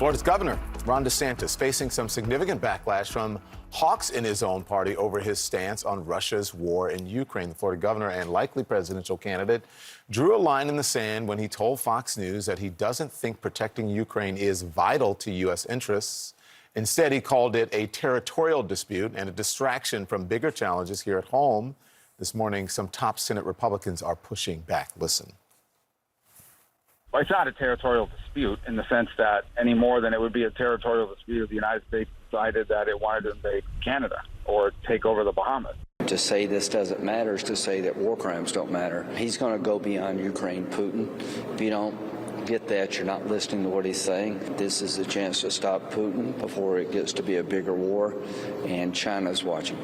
Florida's governor, Ron DeSantis, facing some significant backlash from hawks in his own party over his stance on Russia's war in Ukraine. The Florida governor and likely presidential candidate drew a line in the sand when he told Fox News that he doesn't think protecting Ukraine is vital to U.S. interests. Instead, he called it a territorial dispute and a distraction from bigger challenges here at home. This morning, some top Senate Republicans are pushing back. Listen. Well, it's not a territorial dispute in the sense that any more than it would be a territorial dispute if the United States decided that it wanted to invade Canada or take over the Bahamas. To say this doesn't matter is to say that war crimes don't matter. He's going to go beyond Ukraine, Putin. If you don't get that, you're not listening to what he's saying. This is the chance to stop Putin before it gets to be a bigger war, and China's watching.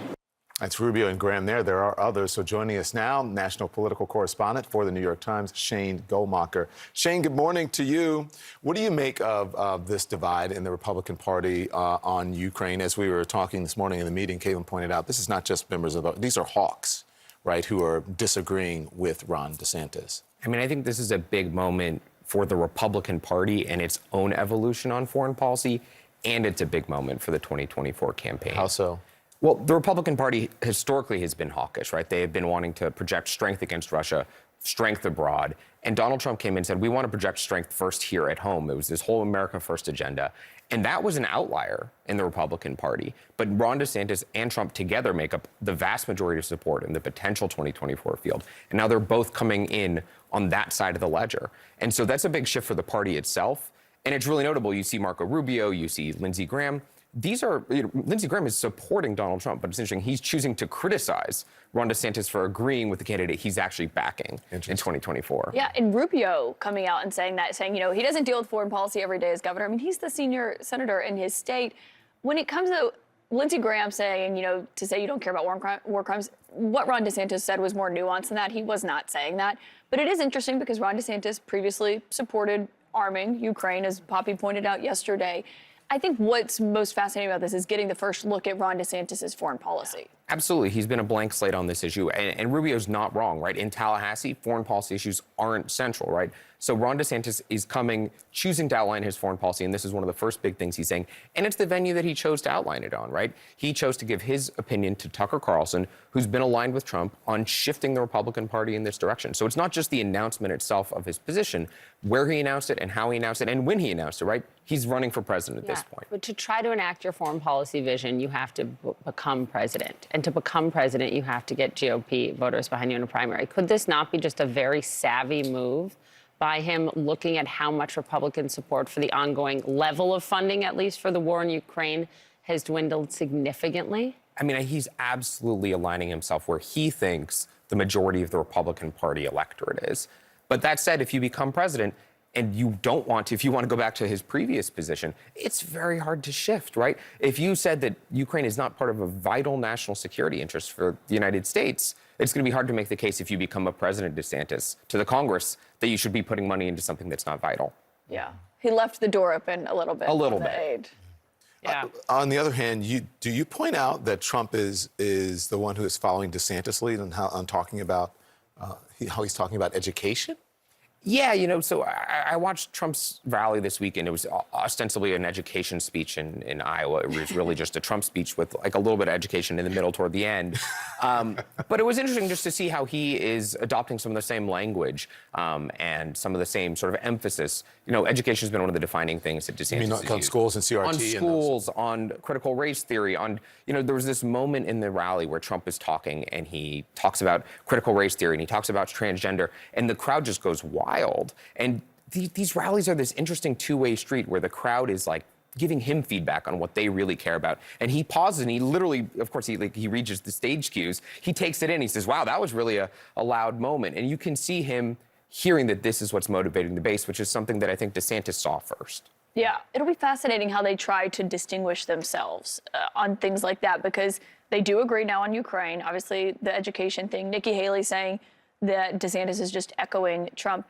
That's Rubio and Graham there. There are others. So joining us now, national political correspondent for the New York Times, Shane Goldmacher. Shane, good morning to you. What do you make of this divide in the Republican Party on Ukraine? As we were talking this morning in the meeting, Caitlin pointed out, this is not just members of these are hawks, right, who are disagreeing with Ron DeSantis. I mean, I think this is a big moment for the Republican Party and its own evolution on foreign policy, and it's a big moment for the 2024 campaign. How so? Well, the Republican Party historically has been hawkish, right? They have been wanting to project strength against Russia, strength abroad. And Donald Trump came in and said, we want to project strength first here at home. It was this whole America First agenda. And that was an outlier in the Republican Party. But Ron DeSantis and Trump together make up the vast majority of support in the potential 2024 field. And now they're both coming in on that side of the ledger. And so that's a big shift for the party itself. And it's really notable. You see Marco Rubio, you see Lindsey Graham. These are, Lindsey Graham is supporting Donald Trump, but it's interesting, he's choosing to criticize Ron DeSantis for agreeing with the candidate he's actually backing in 2024. Yeah, and Rubio coming out and saying, he doesn't deal with foreign policy every day as governor. I mean, he's the senior senator in his state. When it comes to Lindsey Graham saying, to say you don't care about war crimes, what Ron DeSantis said was more nuanced than that. He was not saying that. But it is interesting because Ron DeSantis previously supported arming Ukraine, as Poppy pointed out yesterday. I think what's most fascinating about this is getting the first look at Ron DeSantis' foreign policy. Absolutely. He's been a blank slate on this issue. And Rubio's not wrong, right? In Tallahassee, foreign policy issues aren't central, right? So Ron DeSantis is choosing to outline his foreign policy, and this is one of the first big things he's saying. And it's the venue that he chose to outline it on, right? He chose to give his opinion to Tucker Carlson, who's been aligned with Trump on shifting the Republican Party in this direction. So it's not just the announcement itself of his position, where he announced it and how he announced it and when he announced it, right? He's running for president at this point. But to try to enact your foreign policy vision, you have to become president. And to become president, you have to get GOP voters behind you in a primary. Could this not be just a very savvy move by him looking at how much Republican support for the ongoing level of funding, at least for the war in Ukraine, has dwindled significantly? I mean, he's absolutely aligning himself where he thinks the majority of the Republican Party electorate is. But that said, if you become president and you don't want to, if you want to go back to his previous position, it's very hard to shift, right? If you said that Ukraine is not part of a vital national security interest for the United States, it's going to be hard to make the case if you become a President DeSantis to the Congress that you should be putting money into something that's not vital. Yeah. He left the door open a little bit. A little bit. Aid. Yeah. On the other hand, do you point out that Trump is the one who is following DeSantis' lead on talking about how he's talking about education? Yeah, so I watched Trump's rally this weekend. It was ostensibly an education speech in Iowa. It was really just a Trump speech with like a little bit of education in the middle toward the end. But it was interesting just to see how he is adopting some of the same language and some of the same sort of emphasis. Education has been one of the defining things that DeSantis has used. On schools and CRT? On schools, on critical race theory, there was this moment in the rally where Trump is talking and he talks about critical race theory and he talks about transgender and the crowd just goes wild. And these rallies are this interesting two-way street where the crowd is like giving him feedback on what they really care about. And he pauses and he literally, of course, he reaches the stage cues. He takes it in. He says, wow, that was really a loud moment. And you can see him hearing that this is what's motivating the base, which is something that I think DeSantis saw first. Yeah, it'll be fascinating how they try to distinguish themselves on things like that, because they do agree now on Ukraine. Obviously, the education thing, Nikki Haley saying that DeSantis is just echoing Trump.